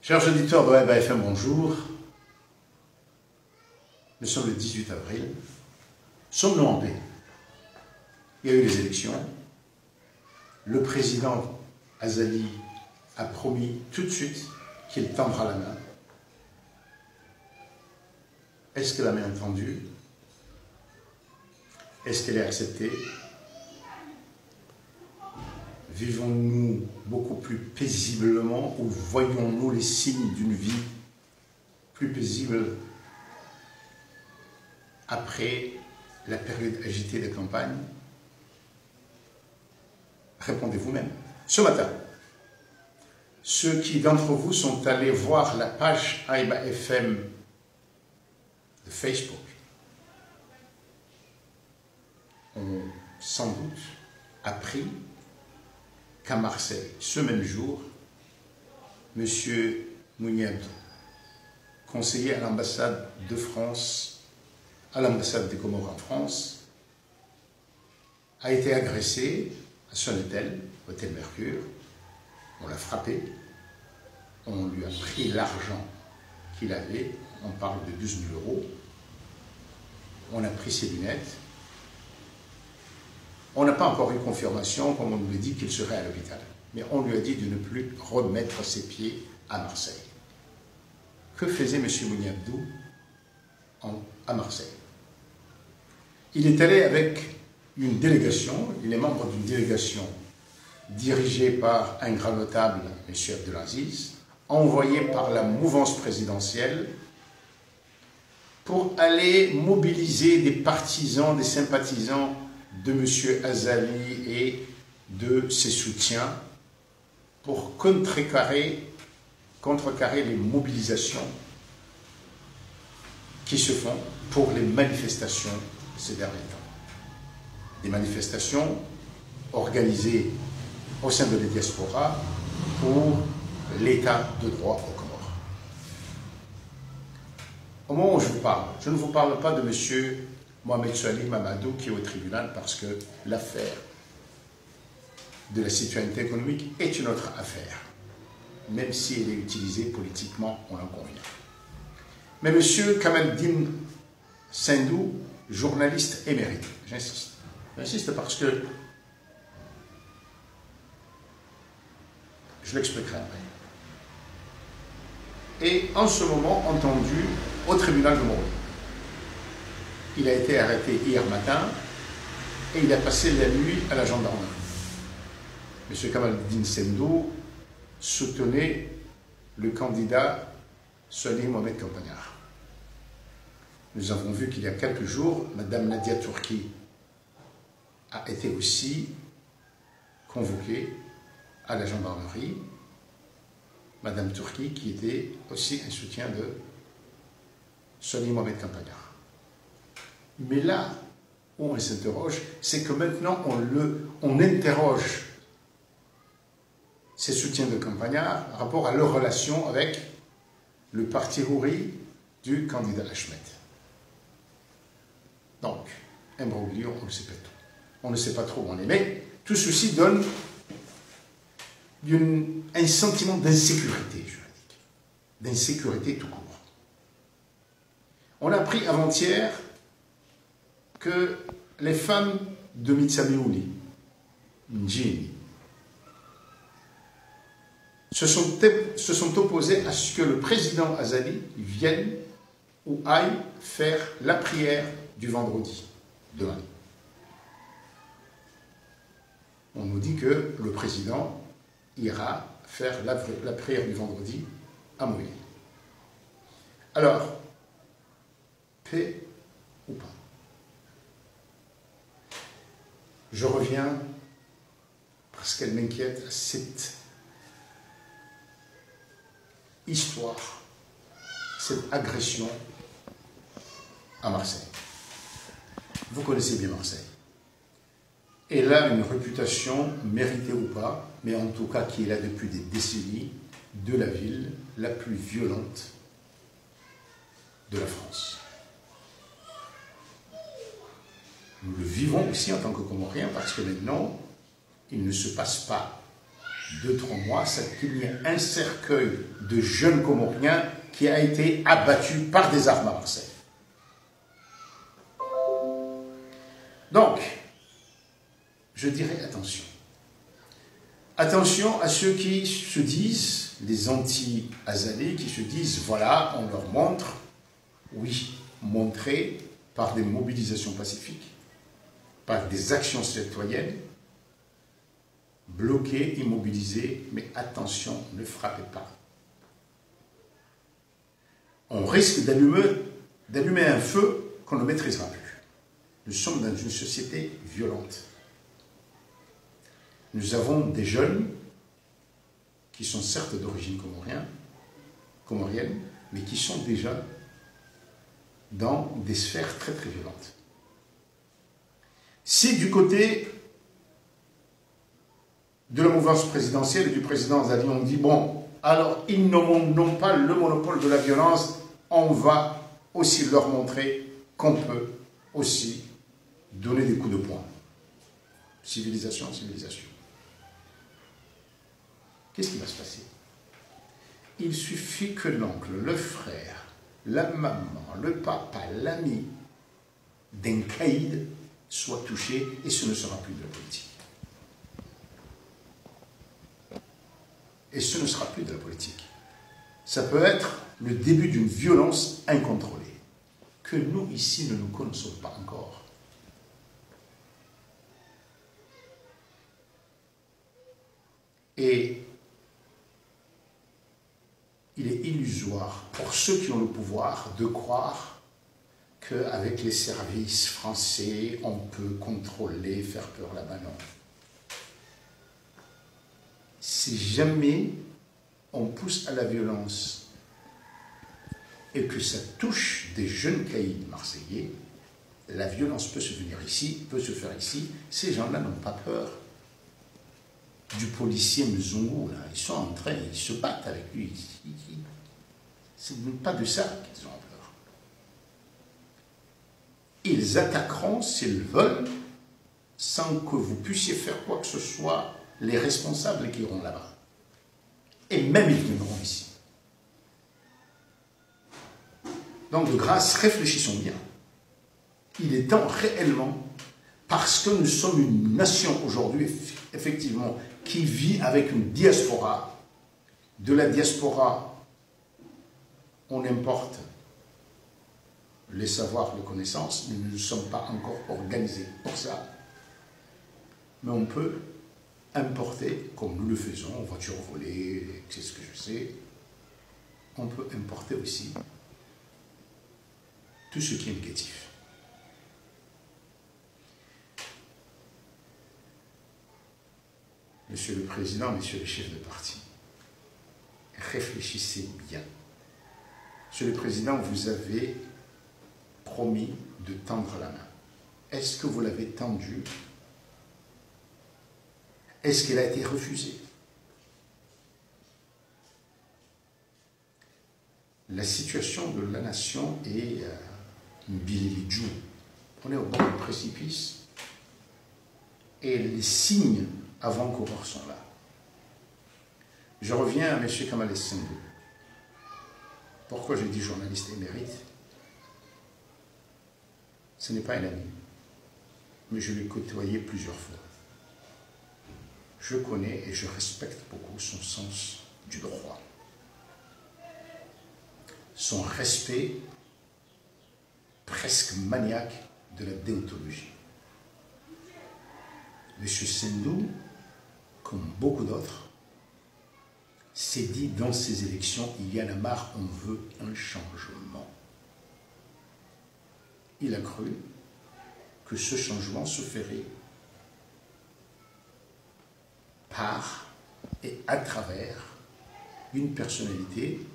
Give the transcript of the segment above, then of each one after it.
Chers auditeurs de WebAFM, bonjour. Nous sommes le 18 avril. Sommes-nous en paix? Il y a eu les élections. Le président Azali a promis tout de suite qu'il tendra la main. Est-ce que la main est tendue? Est-ce qu'elle est acceptée? Vivons-nous beaucoup plus paisiblement ou voyons-nous les signes d'une vie plus paisible après la période agitée des campagnes? Répondez vous-même. Ce matin, ceux qui d'entre vous sont allés voir la page Aïba FM de Facebook ont sans doute appris qu'à Marseille, ce même jour, M. Mouniabdou, conseiller à l'ambassade de France, à l'ambassade des Comores en France, a été agressé à son hôtel, Hôtel Mercure. On l'a frappé, on lui a pris l'argent qu'il avait, on parle de 12 000 €, on a pris ses lunettes. On n'a pas encore eu confirmation, comme on nous l'a dit, qu'il serait à l'hôpital. Mais on lui a dit de ne plus remettre ses pieds à Marseille. Que faisait M. Mouniabdou à Marseille? Il est allé avec une délégation, il est membre d'une délégation dirigée par un grand notable, M. Abdelaziz, envoyé par la mouvance présidentielle pour aller mobiliser des partisans, des sympathisants de M. Azali et de ses soutiens pour contrecarrer les mobilisations qui se font pour les manifestations ces derniers temps. Des manifestations organisées au sein de la diaspora pour l'état de droit aux Comores. Au moment où je vous parle, je ne vous parle pas de M. Mohamed Souali Mamadou qui est au tribunal parce que l'affaire de la citoyenneté économique est une autre affaire, même si elle est utilisée politiquement, on en convient. Mais M. Kamaldine Sendou, journaliste émérite, j'insiste. J'insiste parce que je l'expliquerai après. Et en ce moment entendu au tribunal de Moroni. Il a été arrêté hier matin et il a passé la nuit à la gendarmerie. M. Kamaldine Sendou soutenait le candidat Souali Mohamed Campagnard. Nous avons vu qu'il y a quelques jours, Mme Nadia Turki a été aussi convoquée à la gendarmerie. Mme Turki qui était aussi un soutien de Souali Mohamed Campagnard. Mais là où on s'interroge, c'est que maintenant on interroge ces soutiens de Campagnard par rapport à leur relation avec le parti Houri du candidat Ahmed. Donc, imbroglio, on ne sait pas tout. On ne sait pas trop où on est. Mais tout ceci donne un sentiment d'insécurité juridique, d'insécurité tout court. On a appris avant-hier que les femmes de Mitsameouli, Njini, se sont opposées à ce que le président Azali vienne ou aille faire la prière du vendredi demain. On nous dit que le président ira faire la prière du vendredi à Mouli. Alors, paix ou pas? Je reviens parce qu'elle m'inquiète, cette histoire, cette agression à Marseille. Vous connaissez bien Marseille. Elle a une réputation, méritée ou pas, mais en tout cas qui est là depuis des décennies, de la ville la plus violente de la France. Nous le vivons aussi en tant que Comoriens parce que maintenant, il ne se passe pas 2-3 mois, c'est qu'il y a un cercueil de jeunes Comoriens qui a été abattu par des armes à Marseille. Donc, je dirais attention. Attention à ceux qui se disent, les anti-Azali, qui se disent, voilà, on leur montre, oui, montrer par des mobilisations pacifiques, par des actions citoyennes, bloquer, immobiliser, mais attention, ne frappez pas. On risque d'allumer un feu qu'on ne maîtrisera plus. Nous sommes dans une société violente. Nous avons des jeunes qui sont certes d'origine comorienne, mais qui sont déjà dans des sphères très très violentes. Si du côté de la mouvance présidentielle et du président Azali, on dit, bon, alors ils n'ont pas le monopole de la violence, on va aussi leur montrer qu'on peut aussi donner des coups de poing. Civilisation, civilisation. Qu'est-ce qui va se passer? Il suffit que l'oncle, le frère, la maman, le papa, l'ami d'un caïd soit touché et ce ne sera plus de la politique. Et ce ne sera plus de la politique. Ça peut être le début d'une violence incontrôlée que nous, ici, ne nous connaissons pas encore. Et il est illusoire pour ceux qui ont le pouvoir de croire qu'avec les services français, on peut contrôler, faire peur là-bas. Non. Si jamais on pousse à la violence et que ça touche des jeunes caïds marseillais, la violence peut se faire ici. Ces gens-là n'ont pas peur du policier Mzungu, là. Ils sont en train, ils se battent avec lui. C'est pas de ça qu'ils ont peur. Ils attaqueront s'ils veulent, sans que vous puissiez faire quoi que ce soit, les responsables qui iront là-bas. Et même ils viendront ici. Donc de grâce, réfléchissons bien. Il est temps réellement, parce que nous sommes une nation aujourd'hui, effectivement, qui vit avec une diaspora. De la diaspora, on importe les savoirs, les connaissances, mais nous ne sommes pas encore organisés pour ça. Mais on peut importer, comme nous le faisons, en voiture volée, c'est ce que je sais, on peut importer aussi tout ce qui est négatif. Monsieur le Président, Messieurs les chefs de parti, réfléchissez bien. Monsieur le Président, vous avez promis de tendre la main. Est-ce que vous l'avez tendue? Est-ce qu'elle a été refusée? La situation de la nation est Mbililidjou. On est au bord du précipice et les signes avant-coureurs sont là. Je reviens à M. Kamel Sendou. Pourquoi j'ai dit journaliste émérite? Ce n'est pas un ami, mais je l'ai côtoyé plusieurs fois. Je connais et je respecte beaucoup son sens du droit. Son respect presque maniaque de la déontologie. M. Sendou, comme beaucoup d'autres, s'est dit dans ces élections, il y en a marre, on veut un changement. Il a cru que ce changement se ferait par et à travers une personnalité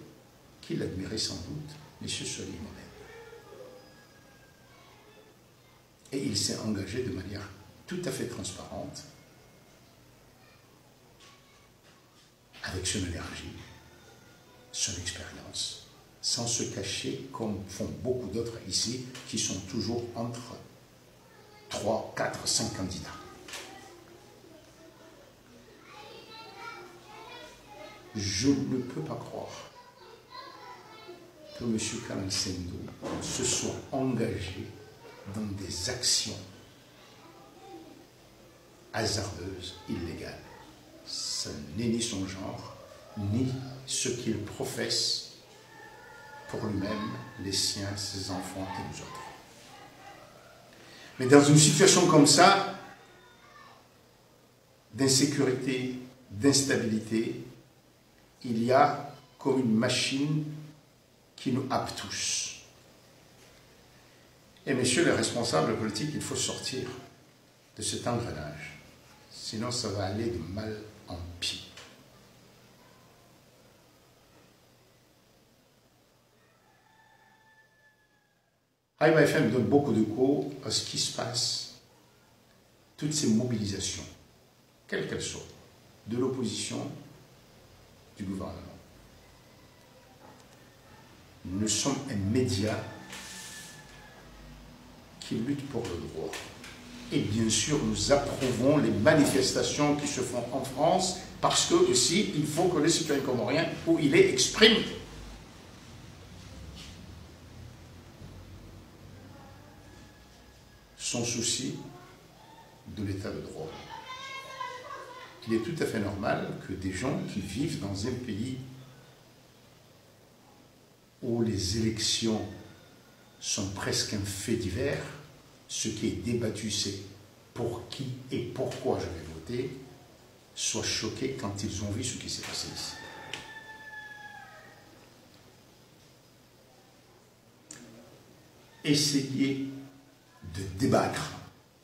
qu'il admirait sans doute, M. Soly Mohamed. Et il s'est engagé de manière tout à fait transparente, avec son énergie, son expérience, sans se cacher comme font beaucoup d'autres ici, qui sont toujours entre 3, 4, 5 candidats. Je ne peux pas croire que M. Kamal Sendo se soit engagé dans des actions hasardeuses, illégales. Ça n'est ni son genre, ni ce qu'il professe pour lui-même, les siens, ses enfants et nous autres. Mais dans une situation comme ça, d'insécurité, d'instabilité, il y a comme une machine qui nous happe tous. Et messieurs les responsables politiques, il faut sortir de cet engrenage. Sinon, ça va aller de mal en pis. Haïba FM donne beaucoup d'écho à ce qui se passe, toutes ces mobilisations, quelles qu'elles soient, de l'opposition, du gouvernement. Nous sommes un média qui lutte pour le droit. Et bien sûr, nous approuvons les manifestations qui se font en France parce que aussi, il faut que les citoyens comoriens, où il est, expriment son souci de l'état de droit. Il est tout à fait normal que des gens qui vivent dans un pays où les élections sont presque un fait divers, ce qui est débattu, c'est pour qui et pourquoi je vais voter, soient choqués quand ils ont vu ce qui s'est passé ici. Essayez de débattre,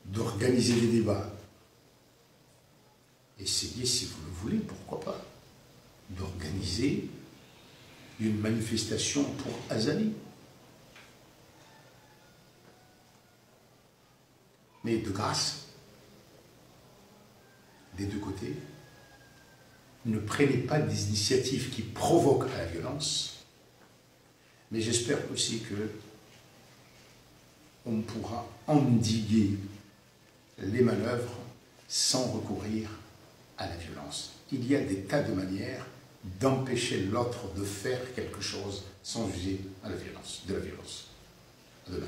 d'organiser des débats. Essayez, si vous le voulez, pourquoi pas, d'organiser une manifestation pour Azali. Mais de grâce, des deux côtés, ne prenez pas des initiatives qui provoquent la violence, mais j'espère aussi que on pourra endiguer les manœuvres sans recourir à la violence. Il y a des tas de manières d'empêcher l'autre de faire quelque chose sans user de la violence. À demain.